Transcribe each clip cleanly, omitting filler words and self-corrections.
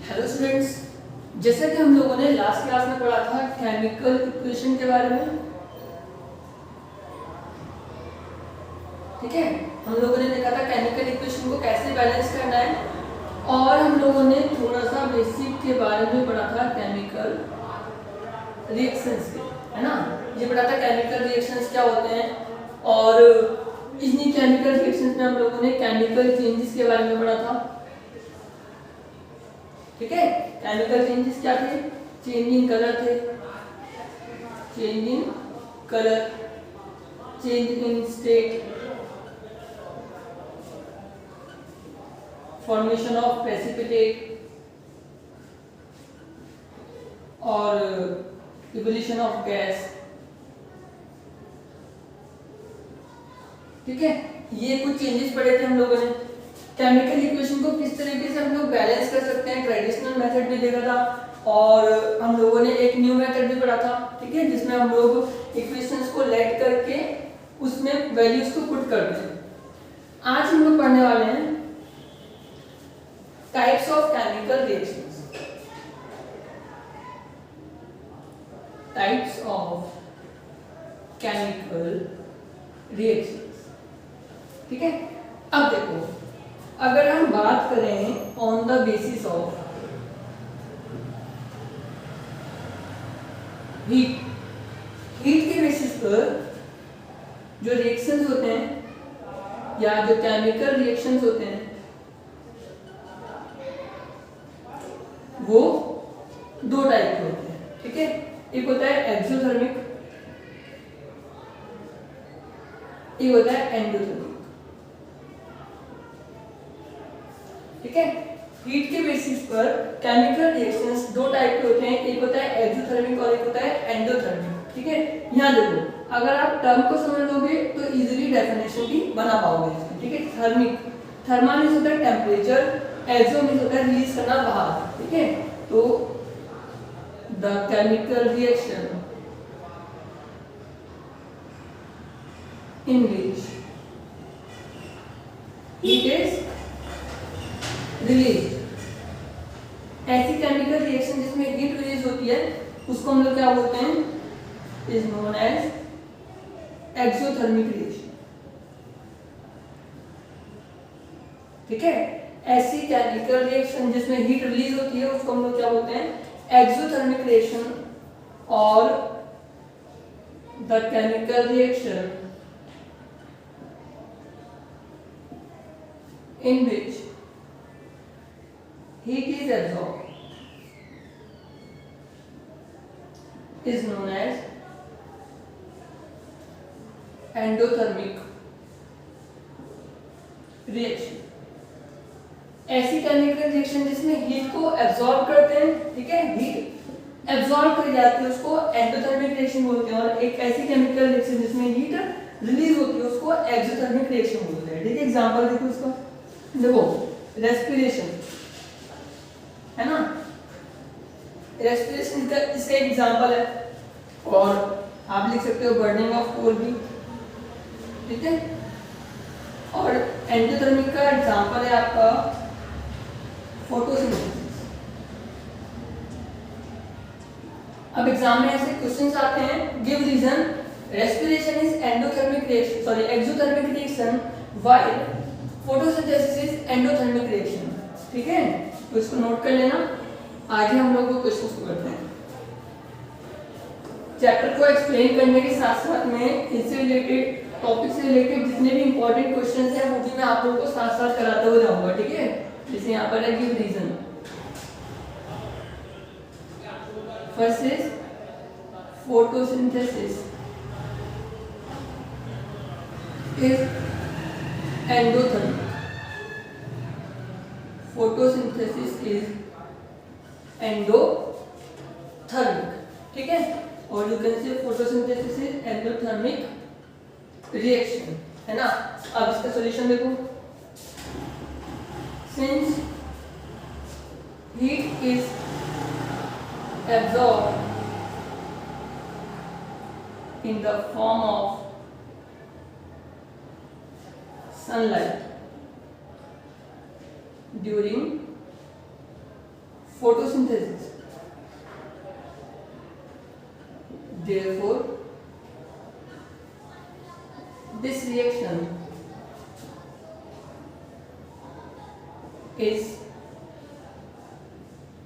Hello students, जैसा कि हम लोगों ने लास्ट क्लास में पढ़ा था केमिकल इक्वेशन के बारे में। ठीक है, हम लोगों ने देखा था केमिकल इक्वेशन को कैसे बैलेंस करना है, और हम लोगों ने थोड़ा सा बेसिक के बारे में पढ़ा था केमिकल रिएक्शंस के, है ना। ये पढ़ा था केमिकल रिएक्शंस क्या होते हैं, और इन्हीं केमिकल रिएक्शंस में हम लोगों ने केमिकल चेंजेस के बारे में पढ़ा था। ठीक है, केमिकल चेंजेस क्या थे? चेंज इन कलर थे, change in colour, change in state, formation of precipitate और इवोल्यूशन ऑफ गैस। ठीक है, ये कुछ चेंजेस पढ़े थे हम लोगों ने। केमिकल इक्वेशन को किस तरीके से हम लोग बैलेंस कर सकते हैं, ट्रेडिशनल मेथड भी देखा था, और हम लोगों ने एक न्यू मेथड भी पढ़ा था। ठीक है, जिसमें हम लोग इक्वेशंस को लेट करके उसमें वैल्यूज को पुट करते हैं। आज हम लोग पढ़ने वाले हैं types of chemical reactions. Types of chemical reactions. ठीक है, अब देखो, अगर हम बात करें on the basis of heat, heat के बेसिस पर जो रिएक्शंस होते हैं या जो केमिकल रिएक्शंस होते हैं वो दो टाइप के होते हैं। ठीक है, एक होता है एक्सोथर्मिक, एक होता है एंडोथर्मिक। ठीक है, हीट के बेसिस पर केमिकल रिएक्शंस दो टाइप के होते हैं, एक होता है एक्सोथर्मिक और एक होता है एंडोथर्मिक। ठीक है, यहाँ देखो, अगर आप टर्म को समझ लोगे तो इजीली डेफिनेशन भी बना पाओगे। ठीक है, थर्मिक, थर्मा मींस होता है टेम्परेचर, एक्सो मींस होता है रिलीज करना बाहर। ठीक है, तो the chemical reaction in which heat is released, ऐसी केमिकल रिएक्शन जिसमें हीट रिलीज होती है उसको हम लोग क्या बोलते हैं, is known as exothermic reaction. ठीक है, ऐसी केमिकल रिएक्शन जिसमें हीट रिलीज होती है उसको हम लोग क्या बोलते हैं, एक्सोथर्मिक रिएक्शन। और the chemical reaction in which heat is absorbed is known as endothermic reaction। ऐसी केमिकल रिएक्शन जिसमें हीट को एब्जॉर्ब करते हैं, ठीक है, हीट एब्जॉर्ब कर जाती है उसको एंडोथर्मिक रिएक्शन बोलते हैं, और एक ऐसी केमिकल रिएक्शन जिसमें हीट रिलीज होती है उसको एक्सोथर्मिक रिएक्शन बोलते हैं। ठीक है, एग्जांपल देखो इसका, देखो रेस्पिरेशन है ना, रेस्पिरेशन इसका एक एग्जांपल है, और आप लिख सकते हो बर्निंग ऑफ कोल भी। ठीक है, और एंडोथर्मिक का एग्जांपल है आपका फोटोसिंथेसिस। अब एग्जाम में ऐसे क्वेश्चंस आते हैं, give reason respiration is endothermic reaction, sorry exothermic reaction while photosynthesis is endothermic reaction. ठीक है, तो इसको नोट कर लेना, आगे हम लोग क्वेश्चंस को करते हैं। चैप्टर को एक्सप्लेन करने के साथ साथ में इससे रिलेटेड, टॉपिक से रिलेटेड जितने भी इंपॉर्टेंट क्वेश्चंस हैं वो भी मैं आप लोगों को साथ साथ कराते हुए जाऊंगा। ठीक है, जैसे यहाँ पर है give reason, first is photosynthesis is endothermic, photosynthesis is endothermic। ठीक है, और you can say photosynthesis is endothermic reaction, है ना। अब इसका सॉल्यूशन देखो, since heat is absorbed in the form of sunlight during photosynthesis. Therefore, this reaction is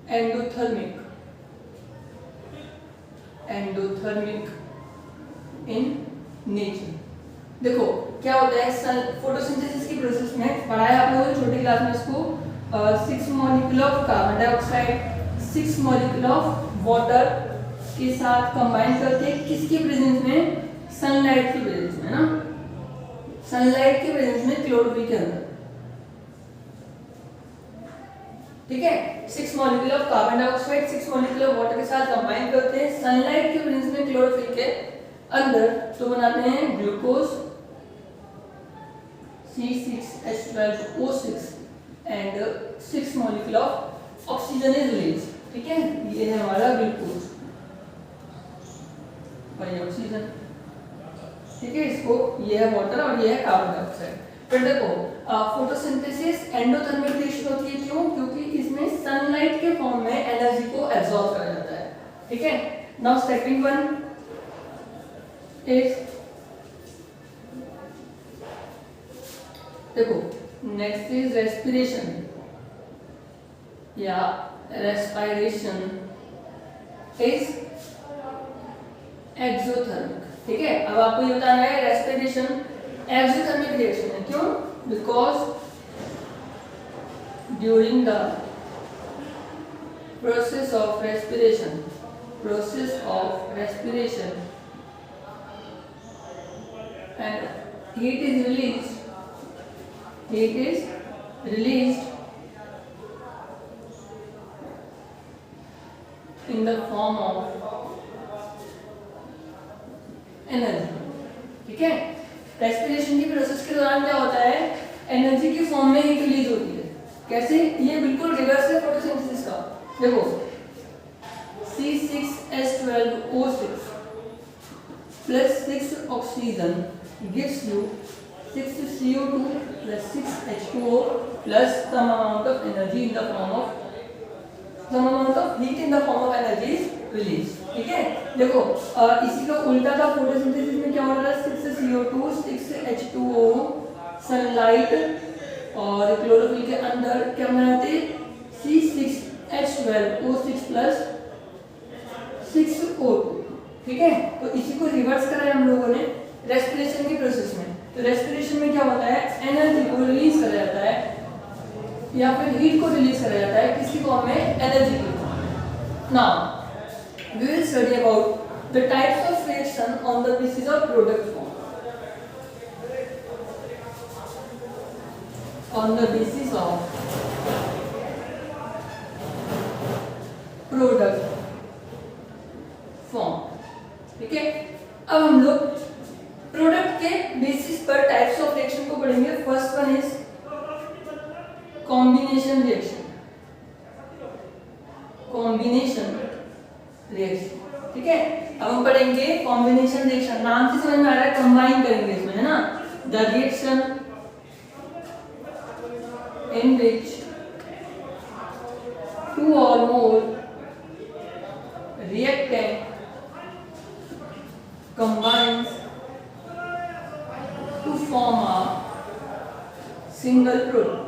endothermic in nature. देखो क्या होता है फोटोसिंथेसिस की प्रोसेस में, पढ़ाया आप लोगों ने छोटी क्लास में इसको, 6 molecule of carbon dioxide 6 molecule of water के साथ कंबाइन करके किसकी प्रेजेंस में, सनलाइट की प्रेजेंस में ना, सनलाइट की प्रेजेंस में क्लोरोफिल के अंदर, ठीक है। 6 molecule of carbon dioxide 6 molecule of water के साथ कंबाइन करते हैं सनलाइट की प्रेजेंस में क्लोरोफिल के अंदर, तो बनाते हैं glucose C6H12O6 and 6 molecule of oxygen is release, ठीक है। ये है हमारा ग्लूकोज और ये ऑक्सीजन, ठीक है। इसको ये है वाटर और ये है कार्बन डाइऑक्साइड। फिर देखो फोटोसिंथेसिस एंडोथर्मिक रिएक्शन होती है, क्यों? क्योंकि इसमें सनलाइट के फॉर्म में एनर्जी को एब्सॉर्ब करा जाता है, ठीक है। नाउ सेकंड वन इज, देखो नेक्स्ट इज रेस्पिरेशन या रेस्पिरेशन इज एक्सोथर्मिक, ठीक है। अब आपको ये बताना है रेस्पिरेशन एक्सोथर्मिक रिएक्शन है, क्यों? Because during the process of respiration and heat is released in the form of energy, ठीक है। रेस्पिरेशन की प्रोसेस के दौरान क्या होता है, एनर्जी की फॉर्म में हीट रिलीज होती है। कैसे? ये बिल्कुल रिवर्स है फोटोसिंथेसिस का। देखो C6H12O6 plus 6 oxygen gives you 6 CO2 plus 6 H2O plus some amount of energy in the form of heat in the form of energy is released, ठीक है। देखो इसी का उल्टा था फोटोसिंथेसिस में, क्या हो रहा है, 6 CO2 6 H2O सनलाइट और क्लोरोफिल के अंदर क्या बनाते, C6H12O6 plus 6O2, ठीक है। तो इसी को रिवर्स करा है हम लोगों ने रेस्पिरेशन की प्रोसेस में। तो रेस्पिरेशन में क्या होता है, एनर्जी को रिलीज करा जाता है या फिर हीट को रिलीज करा जाता है, किसी फॉर्म में, एनर्जी की form. Now we will study about the types of reaction on the basis of product form. On the basis of product form, ठीक है। अब हम लोग प्रोडक्ट के बेसिस पर टाइप्स ऑफ रिएक्शन को पढ़ेंगे। First one is combination reaction, ठीक है। अब हम पढ़ेंगे कॉम्बिनेशन रिएक्शन, नाम से समझ में आ रहा है, कंबाइन करेंगे इसमें, है ना। The reaction in which 2 or more reactant combines to form a single product,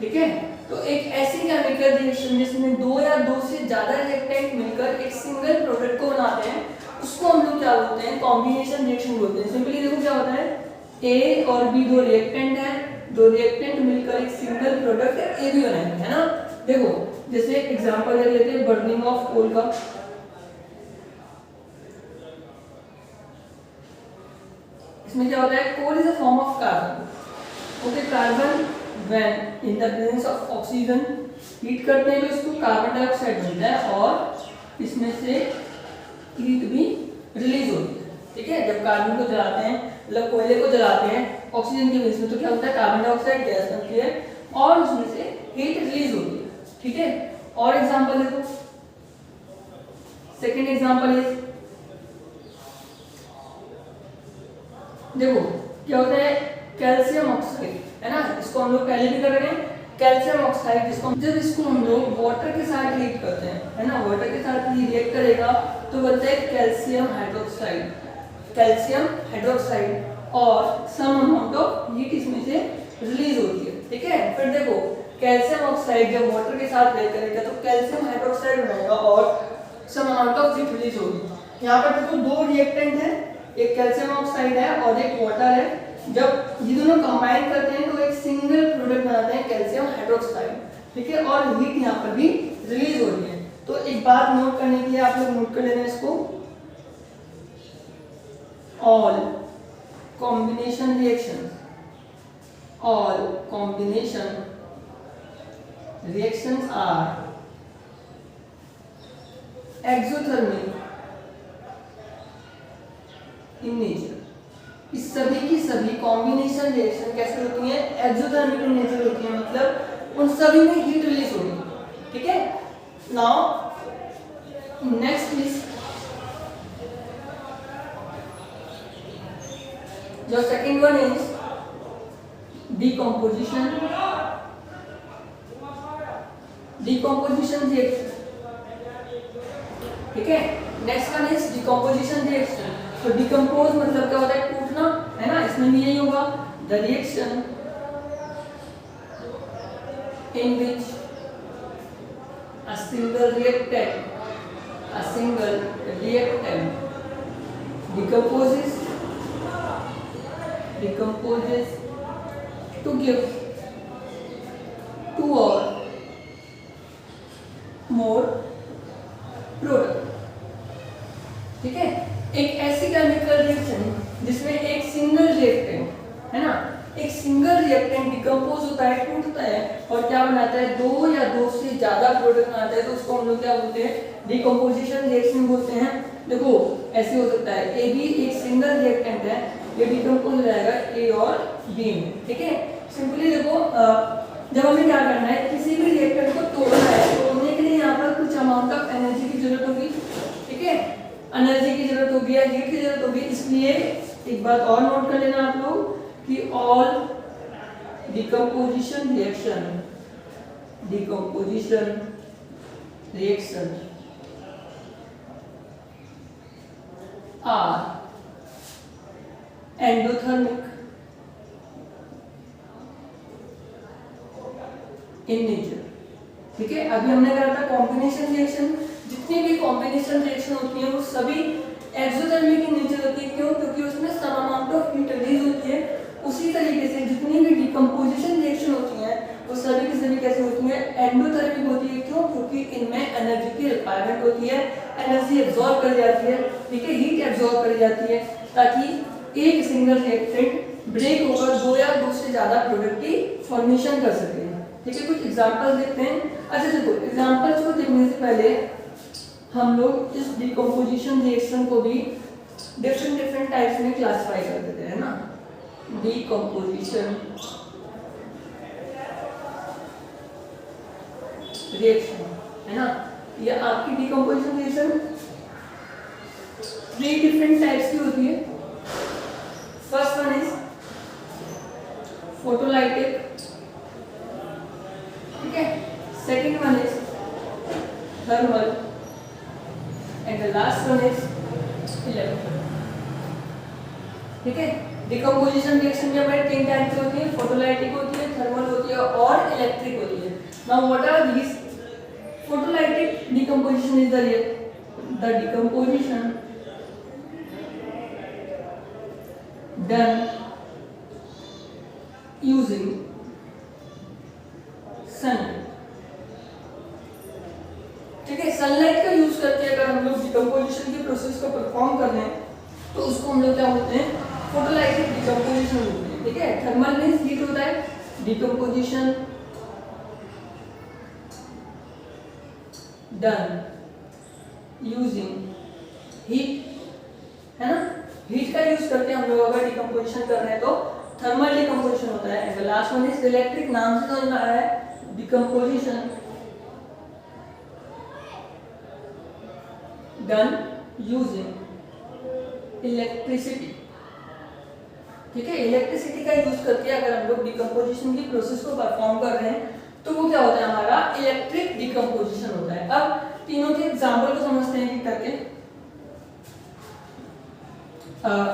ठीक है। तो एक ऐसी केमिकल रिएक्शन जिसमें 2 या 2 से ज्यादा रिएक्टेंट मिलकर एक सिंगल प्रोडक्ट को बनाते हैं, उसको हम लोग क्या बोलते हैं, कॉम्बिनेशन रिएक्शन बोलते हैं। सिंपली देखो क्या होता है, ए और बी 2 रिएक्टेंट है, 2 रिएक्टेंट मिलकर एक सिंगल प्रोडक्ट ए बी बनाएंगे, है ना। देखो जैसे एग्जांपल ले लेते हैं बर्निंग ऑफ कोल का। इसमें क्या होता है, coal is a form of carbon, okay. Carbon when in the presence of oxygen heat करते हैं तो इसको कार्बन डाइऑक्साइड मिलता है और इसमें से हीट भी रिलीज होती है, ठीक है। जब कार्बन को जलाते हैं, मतलब कोयले को जलाते हैं ऑक्सीजन की वजह से, तो क्या होता है, कार्बन डाइऑक्साइड गैस बनती है और उसमें से हीट रिलीज होती है, ठीक है। और एग्जांपल देखो, सेकंड एग्जांपल इज, देखो क्या होता है, कैल्शियम ऑक्साइड, है ना। इसको हम लोग पहले भी कर रहे हैं। कैल्शियम ऑक्साइड जब इसको हम लोग वाटर के साथ हीट करते हैं, है ना, वाटर के साथ रिएक्ट करेगा तो बनता है कैल्शियम हाइड्रोक्साइड, कैल्शियम हाइड्रोक्साइड, और सम अमाउंट ऑफ हीट इसमें से रिलीज होती है। ठीक है, फिर देखो कैल्शियम ऑक्साइड जब वाटर के साथ रिएक्ट करेगा तो कैल्शियम हाइड्रोक्साइड बनाएगा और some amount of heat release होगी। यहाँ पर देखो दो रिएक्टेंट है, एक कैल्शियम ऑक्साइड है और एक वाटर है। जब ये दोनों कंबाइन करते हैं तो एक सिंगल प्रोडक्ट बनाते हैं कैल्शियम हाइड्रोक्साइड। ठीक है, और हीट यहाँ पर भी रिलीज हो रही है। तो एक बात नोट करने के लिए आप लोग नोट कर लेना इसको, all combination reaction, all combination reactions are exothermic in nature। इस सभी की सभी कॉम्बिनेशन रिएक्शन कैसे होती हैं, एक्सोथर्मिक इन नेचर होती हैं, मतलब उन सभी में हीट रिलीज होगी। ठीक है, नाउ नेक्स्ट इज जो second one is decomposition reaction. ठीक है, next one is decomposition reaction. तो डिकम्पोज मतलब क्या होता है, टूटना, है ना, इसमें भी यही होगा। The reaction in which a single reactant decomposes to give two or more product। ठीक है, एक ऐसी केमिकल रिएक्शन जिसमें एक सिंगल रिएक्टेंट, है ना, एक सिंगल रिएक्टेंट डिकम्पोज होता है, टूटता है और क्या बनाता है, दो या दो से ज्यादा प्रोडक्ट बनाता है, तो उसको हम लोग क्या बोलते हैं, डिकम्पोजिशन रिएक्शन बोलते हैं। देखो ऐसे हो सकता है, ए भी एक सिंगल रिएक्टेंट है, ये डिकम्पोज हो जाएगा ए और बी में। ठीक है, सिंपली देखो जब हमें क्या करना है, किसी भी रिएक्टेंट को तोड़ना है, तोड़ने के लिए यहाँ पर कुछ अमाउंट ऑफ एनर्जी की जरूरत होगी। ठीक है, एनर्जी की जरूरत होगी या हीट की जरूरत होगी, इसलिए एक बात और नोट कर लेना आप लोग कि all decomposition reaction are endothermic in nature. ठीक है, अभी हमने कहा था कॉम्बिनेशन रिएक्शन, जितनी भी कॉम्बिनेशन रिएक्शन होती है वो सभी एक्सोथर्मिक इन नेचर होती है। क्यों? क्योंकि उसमें some amount of heat release होती है। उसी तरीके से जितनी भी डिकम्पोजिशन रिएक्शन होती हैं वो सभी की सभी कैसे होती है, एंडोथर्मिक होती है। क्यों? क्योंकि इनमें एनर्जी की रिक्वायरमेंट होती है, एनर्जी एब्जॉर्ब करी जाती है। ठीक है, हीट एब्जॉर्ब करी जाती है ताकि एक सिंगल रिएक्टेंट ब्रेक होकर दो या दो से ज्यादा प्रोडक्ट की फॉर्मेशन कर सके। ठीक है, कुछ एग्जांपल देखते हैं। अच्छा देखो, एग्जांपल्स को देखने से पहले हम लोग इस डिकम्पोजिशन रिएक्शन को भी डिफरेंट टाइप्स में क्लासिफाई कर देते हैं ना। डिकम्पोजिशन रिएक्शन, है ना, ये आपकी डिकम्पोजिशन रिएक्शन 3 डिफरेंट टाइप्स की होती है। फर्स्ट वन इज फोटोलाइटिक, ठीक है, second one is thermal and the last one is electric. ठीक है, डिकम्पोजिशन रिएक्शन में हमारे 3 टाइप की होती है, फोटोलाइटिक होती है, थर्मल होती है और इलेक्ट्रिक होती है। Now what are these? Photolytic decomposition is the decomposition done using sunlight। ठीक है, सनलाइट का यूज करके अगर हम लोग डिकम्पोजिशन की प्रोसेस को परफॉर्म कर रहे हैं तो उसको हम लोग क्या बोलते हैं, फोटोलाइटिक डिकम्पोजिशन बोलते हैं। ठीक है, थर्मल मींस हीट होता है, डिकम्पोजिशन डन यूजिंग हीट, है ना, हीट का यूज करके हम लोग अगर डिकम्पोजिशन कर रहे हैं तो थर्मल डिकम्पोजिशन होता है। And the last one is electric, नाम से समझ में आ रहा है, डिकम्पोजिशन डन यूजिंग इलेक्ट्रिसिटी। ठीक है, इलेक्ट्रिसिटी का यूज करके अगर हम लोग डिकम्पोजिशन की प्रोसेस को परफॉर्म कर रहे हैं होता है हमारा इलेक्ट्रिक डिकम्पोजिशन होता है। अब तीनों के एग्जांपल को समझते हैं कि करके।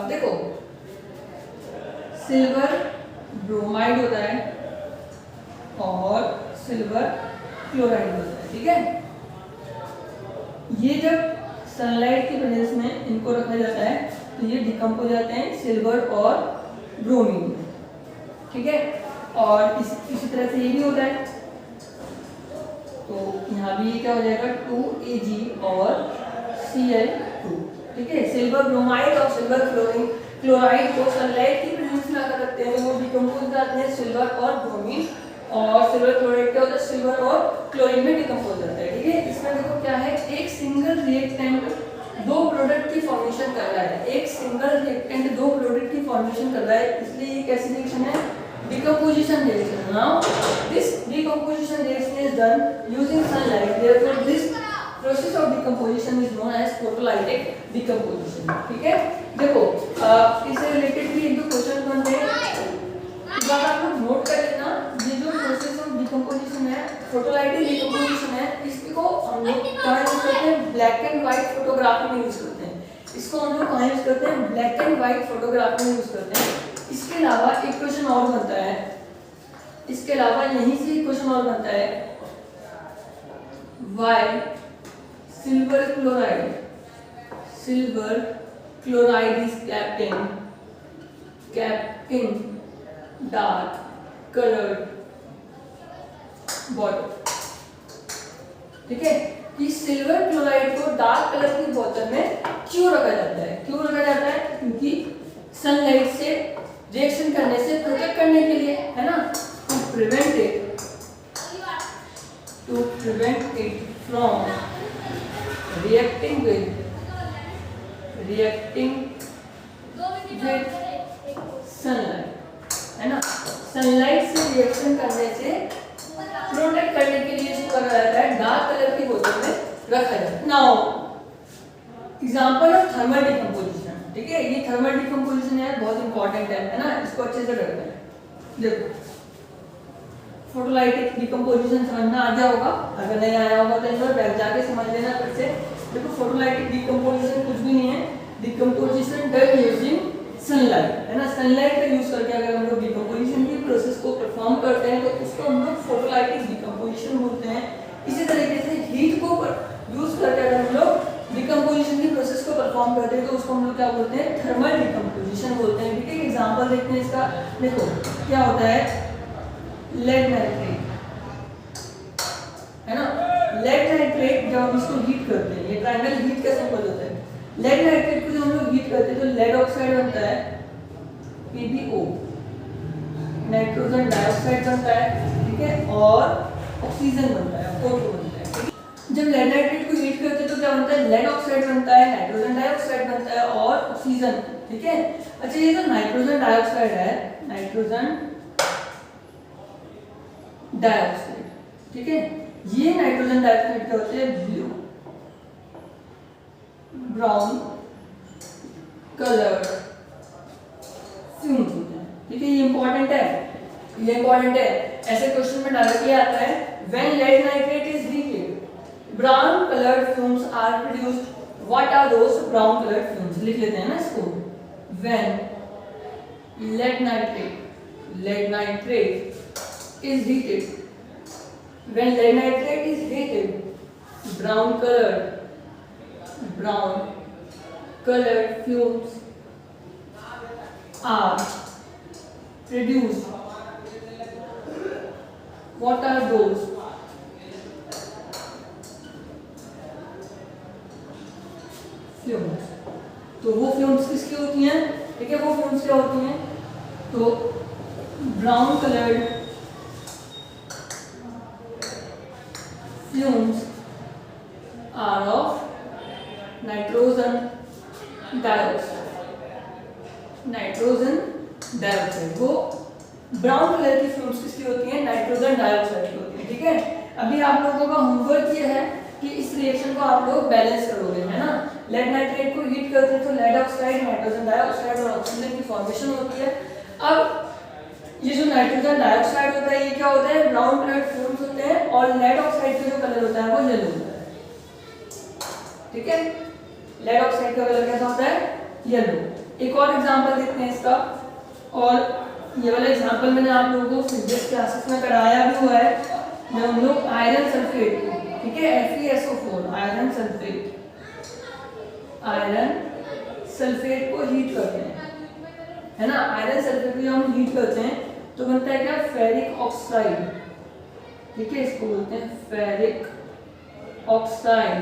देखो सिल्वर ब्रोमाइड होता है और सिल्वर क्लोराइड होता है, ठीक है। ये जब सनलाइट की प्रेजेंस में इनको रखा जाता है तो ये डिकम्पोज हो जाते हैं सिल्वर और ब्रोमीन में, ठीक है। और इसी तरह से ये भी होता है, तो यहाँ भी क्या हो जाएगा 2Ag और Cl2, ठीक है। सिल्वर ब्रोमाइड और सिल्वर क्लोराइड को सनलाइट की प्रेजेंस में अगर रखते हैं तो वो डिकम्पोज हो जाते हैं सिल्वर और ब्रोमीन, और सिल्वर क्लोराइड क्या होता है सिल्वर और क्लोरीन में डिकम्पोज होता है, ठीक है। इसमें देखो क्या है, एक सिंगल रिएक्टेंट दो प्रोडक्ट की फॉर्मेशन कर रहा है, एक सिंगल रिएक्टेंट दो प्रोडक्ट की फॉर्मेशन कर रहा है, इसलिए ये कैसी रिएक्शन है, decomposition reaction. Now this decomposition reaction is done using sunlight, therefore this process of decomposition is known as photolytic decomposition, ठीक है। देखो इससे रिलेटेड भी एक दो क्वेश्चन बनते हैं, इस बात आप लोग नोट कर लेना। ये जो प्रोसेस ऑफ डिकम्पोजिशन है, फोटोलाइटिक डिकम्पोजिशन है, इसको हम लोग कहाँ यूज करते हैं, ब्लैक एंड व्हाइट फोटोग्राफी में यूज करते हैं। इसको हम लोग कहाँ यूज करते हैं, ब्लैक एंड व्हाइट फोटोग्राफी में यूज करते हैं। इसके अलावा एक क्वेश्चन और बनता है, इसके अलावा यहीं से एक क्वेश्चन और बनता है, why silver chloride is kept in dark colored bottle, ठीक है। कि सिल्वर क्लोराइड को डार्क कलर की बोतल में क्यों रखा जाता है, क्यों रखा जाता है, क्योंकि सनलाइट से रिएक्शन करने से प्रोटेक्ट करने के लिए, है ना, to prevent it from reacting with sunlight, है ना। सनलाइट से रिएक्शन करने से प्रोटेक्ट करने के लिए इसको रखा जाता है, डार्क कलर की बोतल में रखा जाता है। Now example of thermal decomposition, ठीक है। ये थर्मल डिकम्पोजिशन है, बहुत इंपॉर्टेंट है ना, इसको अच्छे से करते हैं। देखो फोटोलाइटिक डिकम्पोजिशन समझना आ गया होगा, अगर नहीं आया होगा तो इस बैठ जाके समझ लेना फिर से। देखो फोटोलाइटिक डिकम्पोजिशन कुछ भी नहीं है, डिकम्पोजिशन डन यूजिंग सनलाइट, है ना। सनलाइट का यूज करके अगर हम लोग डिकम्पोजिशन की प्रोसेस को परफॉर्म करते हैं तो उसको हम लोग फोटोलाइटिक डिकम्पोजिशन बोलते हैं। इसी तरीके से हीट को यूज करके अगर हम लोग डिकम्पोजिशन की प्रोसेस को परफॉर्म करते हैं तो उसको हम लोग क्या बोलते हैं, थर्मल डिकम्पोजिशन बोलते हैं, ठीक है। एग्जांपल देखते हैं इसका। देखो क्या होता है, लेड नाइट्रेट, है ना। लेड नाइट्रेट जब हम इसको हीट करते हैं, ये ट्रायंगल हीट का सिंबल होता है। लेड नाइट्रेट को जब हम लोग हीट करते हैं तो लेड ऑक्साइड बनता है PbO, नाइट्रोजन डाइऑक्साइड बनता है, ठीक है, और ऑक्सीजन बनता है, O2 बनता है, ठीक है। जब लेड नाइट्रेट को हीट करते हैं तो क्या बनता है, लेड ऑक्साइड बनता है, नाइट्रोजन डाइऑक्साइड बनता है और ऑक्सीजन, ठीक है। अच्छा ये जो नाइट्रोजन डाइऑक्साइड है, नाइट्रोजन डाइऑक्साइड, ठीक है, ये नाइट्रोजन डाइऑक्साइड क्या होते हैं, ब्लू ब्राउन कलर फ्यूम्स होते हैं, ठीक है। ये इंपॉर्टेंट है, ये इंपॉर्टेंट है। ऐसे क्वेश्चन में डायरेक्टली आता है, when lead nitrate is heated brown coloured fumes are produced, what are those brown coloured fumes, लिख लेते हैं ना इसको। When lead nitrate is heated, when lead nitrate is heated brown colored fumes are produced, what are those, fumes। तो वो fumes किसकी होती हैं, ठीक है, वो fumes क्या होती हैं, तो brown coloured fumes are of nitrogen dioxide, वो ब्राउन कलर की फ्यूम्स किसकी होती हैं, नाइट्रोजन डाइऑक्साइड की होती है, ठीक है। अभी आप लोगों का होमवर्क ये है कि इस रिएक्शन को आप लोग बैलेंस करोगे, है ना। लेड नाइट्रेट को हीट करते हैं तो लेड ऑक्साइड, नाइट्रोजन डाइऑक्साइड और ऑक्सीजन की फॉर्मेशन होती है। अब ये जो नाइट्रोजन डाइऑक्साइड होता है ये क्या होता है, ब्राउन कलर फ्यूम्स होते हैं और लेड ऑक्साइड का जो कलर होता है वो येलो होता है, ठीक है। लेड ऑक्साइड का कलर कैसा होता है? येलो। एक और एग्जांपल देखते हैं इसका, और ये वाला एग्जांपल मैंने आप लोगों को फिजिक्स क्लासेस में कराया भी हुआ है, जब हम लोग आयरन सल्फेट, ठीक है, FeSO4 आयरन सल्फेट को हीट करते हैं, है ना। आयरन सल्फेट को जब हम हीट करते हैं तो बनता है क्या? फेरिक ऑक्साइड, ठीक है, इसको बोलते हैं ferric oxide,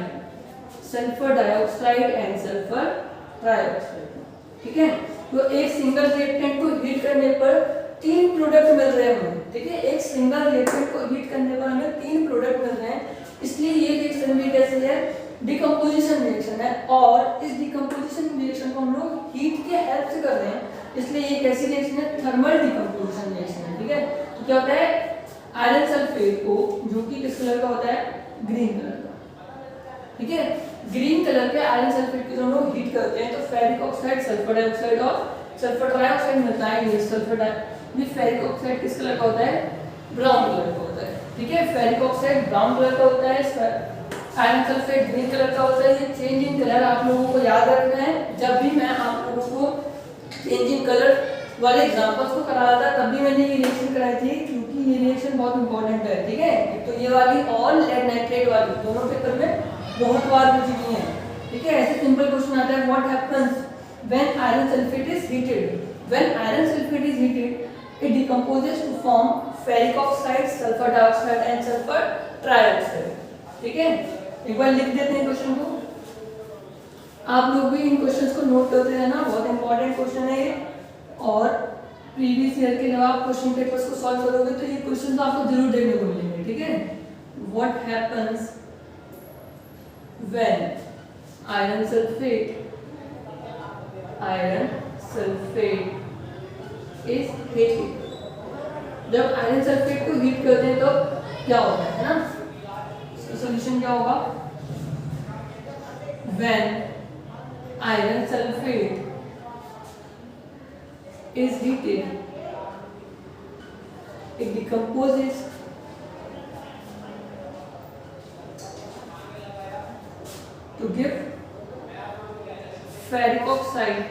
sulphur dioxide and sulphur trioxide, ठीक है। तो एक सिंगल रिएक्टेंट को हीट करने पर 3 प्रोडक्ट मिल रहे हैं हमें, ठीक है। एक सिंगल रिएक्टेंट को हीट करने पर हमें 3 प्रोडक्ट मिल रहे हैं, इसलिए ये रिएक्शन भी कैसी है? डिकम्पोजिशन रिएक्शन है, और इस डिकम्पोजिशन रिएक्शन को हम लोग हीट के हेल्प से कर रहे हैं, इसलिए ये कैसी रिएक्शन है? थर्मल डिकम्पोजिशन रिएक्शन है, ठीक है। तो क्या होता है? आयरन सल्फेट को, जो कि किस कलर का होता है? ग्रीन कलर का, ठीक है। ग्रीन कलर के आयरन सल्फेट को हम लोग हीट करते हैं तो फेरिक ऑक्साइड, सल्फर डाइऑक्साइड और सल्फर ट्राइऑक्साइड मिलता है। ये फेरिक ऑक्साइड किस कलर का होता है? ब्राउन कलर का होता है, ठीक है। फेरिक ऑक्साइड ब्राउन कलर का होता है, आयरन सल्फेट ग्रीन कलर का होता है। ये चेंज इन कलर आप लोगों को याद रखना है। जब भी मैं आप लोगों को चेंज इन कलर वाले एग्जांपल्स को करा रहा था तब भी मैंने ये रिएक्शन कराई थी, क्योंकि ये रिएक्शन बहुत इंपॉर्टेंट है, ठीक है। तो ये वाली और लेड नाइट्रेट वाली दोनों पेपर में बहुत बार पूछी गई है, ठीक है। ऐसे सिंपल क्वेश्चन आता है, what happens when iron sulphate is heated? When iron sulphate is heated it decomposes to form ferric oxide, sulfur dioxide and sulfur trioxide, ठीक है। एक बार लिख देते हैं क्वेश्चन को, आप लोग भी इन क्वेश्चंस को नोट करते रहना, बहुत इंपॉर्टेंट क्वेश्चन है ये। और प्रीवियस ईयर के जब आप क्वेश्चन पेपर्स को सॉल्व करोगे तो ये क्वेश्चन आपको जरूर देखने को मिलेंगे, ठीक है। What happens when iron sulphate is heated? जब आयरन सल्फेट को हीट करते हैं तो क्या होता है ना, इसका सॉल्यूशन क्या होगा? When iron sulphate is heated, it decomposes to give ferric oxide,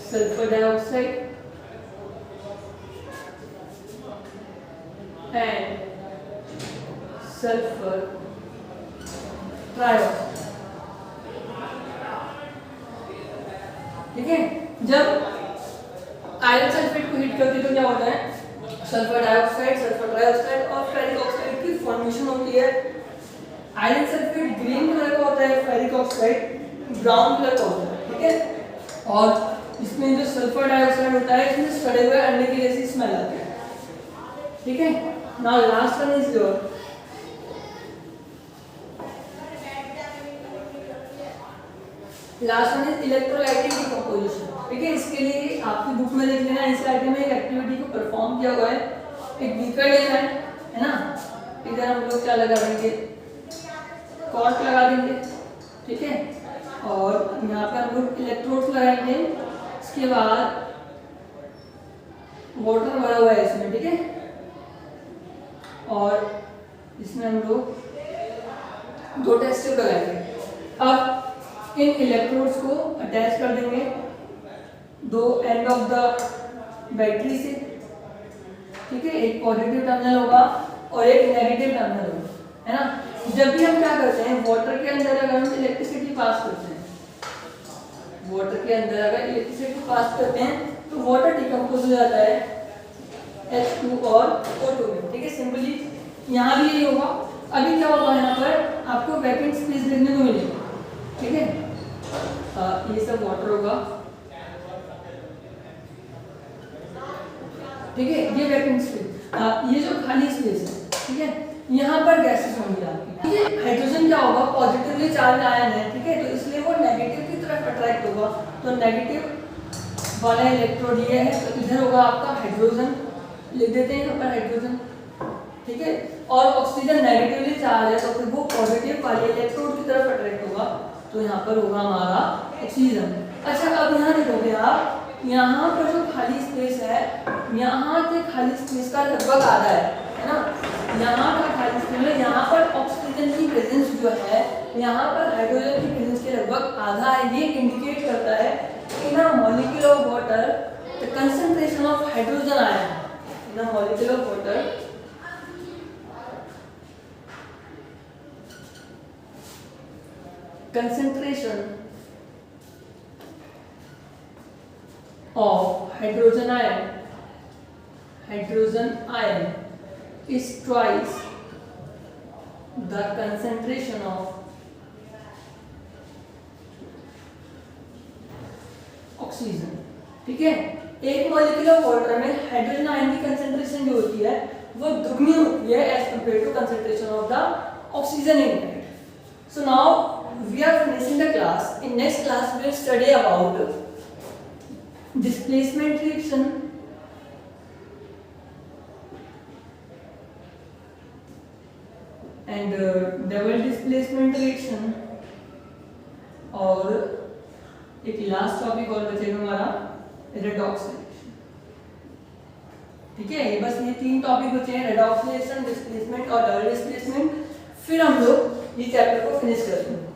sulfur dioxide and sulfur trioxide, ठीक है। जब आयरन सल्फेट को हीट करते तो क्या होता है? सल्फर डाइऑक्साइड, सल्फर ट्राइऑक्साइड और फेरिक ऑक्साइड की फॉर्मेशन होती है। आयरन सल्फेट ग्रीन कलर का होता है, फेरिक ऑक्साइड ब्राउन कलर का होता है, ठीक है। और इसमें जो सल्फर डाइऑक्साइड होता है इसमें सड़े हुए अंडे की जैसी स्मेल आती है, ठीक है। Now last one is your last one is electrolytic decomposition, ठीक है। इसके लिए आपकी बुक में देख लेना, एनसीईआरटी में एक एक्टिविटी को परफॉर्म किया हुआ है। एक बीकर लेना है ना, इधर हम लोग क्या लगा देंगे? कॉर्क लगा देंगे, ठीक है। और यहाँ पे हम लोग इलेक्ट्रोड्स लगाएंगे, इसके बाद वाटर भरा हुआ है इसमें, ठीक है। और इसमें हम लोग 2 टेस्ट ट्यूब लगाएंगे। अब इन इलेक्ट्रोड्स को अटैच कर देंगे 2 एंड ऑफ द बैटरी से, ठीक है। एक पॉजिटिव टर्मिनल होगा और एक नेगेटिव टर्मिनल होगा, है ना। जब भी हम क्या करते हैं, वाटर के अंदर अगर हम इलेक्ट्रिसिटी पास करते हैं, वाटर के अंदर अगर इलेक्ट्रिसिटी पास करते हैं तो वाटर डिकम्पोज हो जाता है H2 और O2 में, ठीक है। सिंपली यहाँ भी यही होगा। अभी क्या होगा, यहाँ पर आपको वैकेंट स्पेस देखने को मिलेगा, ठीक है। ये सब वाटर होगा, ठीक है। ये वैकेंट स्पेस, ये जो खाली स्पेस है, ठीक है, यहाँ पर गैसेस होंगी आपकी, ठीक है। हाइड्रोजन क्या होगा? पॉजिटिवली चार्ज आयन है, ठीक है। तो इसलिए वो नेगेटिव की तरफ अट्रैक्ट होगा, तो नेगेटिव वाला इलेक्ट्रोड ये है, तो इधर होगा आपका हाइड्रोजन, लिख देते हैं यहाँ पर हाइड्रोजन, ठीक है। और ऑक्सीजन नेगेटिवली चार्ज है तो फिर वो पॉजिटिव वाले इलेक्ट्रोड की तरफ अट्रैक्ट होगा, तो यहाँ पर होगा हमारा ऑक्सीजन। अच्छा, अब यहाँ देखोगे आप यहाँ पर जो खाली स्पेस है, यहाँ के खाली स्पेस का लगभग आधा है ना। यहाँ का खाली स्पेस में यहाँ पर ऑक्सीजन की प्रेजेंस जो है, यहाँ पर हाइड्रोजन की प्रेजेंस के लगभग आधा है। ये इंडिकेट करता है in a molecule of water the concentration of hydrogen ion in a molecule of water concentration of hydrogen ion is twice the concentration of oxygen. ठीक है, एक मॉलिक्यूल ऑफ वाटर में हाइड्रोजन आयन की concentration जो होती है वो दुगनी होती है as compare to concentration of the oxygen in it. So now we are finishing the class. In next class we will study about displacement reaction and double displacement reaction और एक लास्ट टॉपिक और बचेगा हमारा redox reaction. ठीक है, ये बस ये 3 टॉपिक बचे हैं, रेडॉक्स रिएक्शन, डिस्प्लेसमेंट और डबल डिस्प्लेसमेंट। फिर हम लोग ये चैप्टर को फिनिश कर देंगे।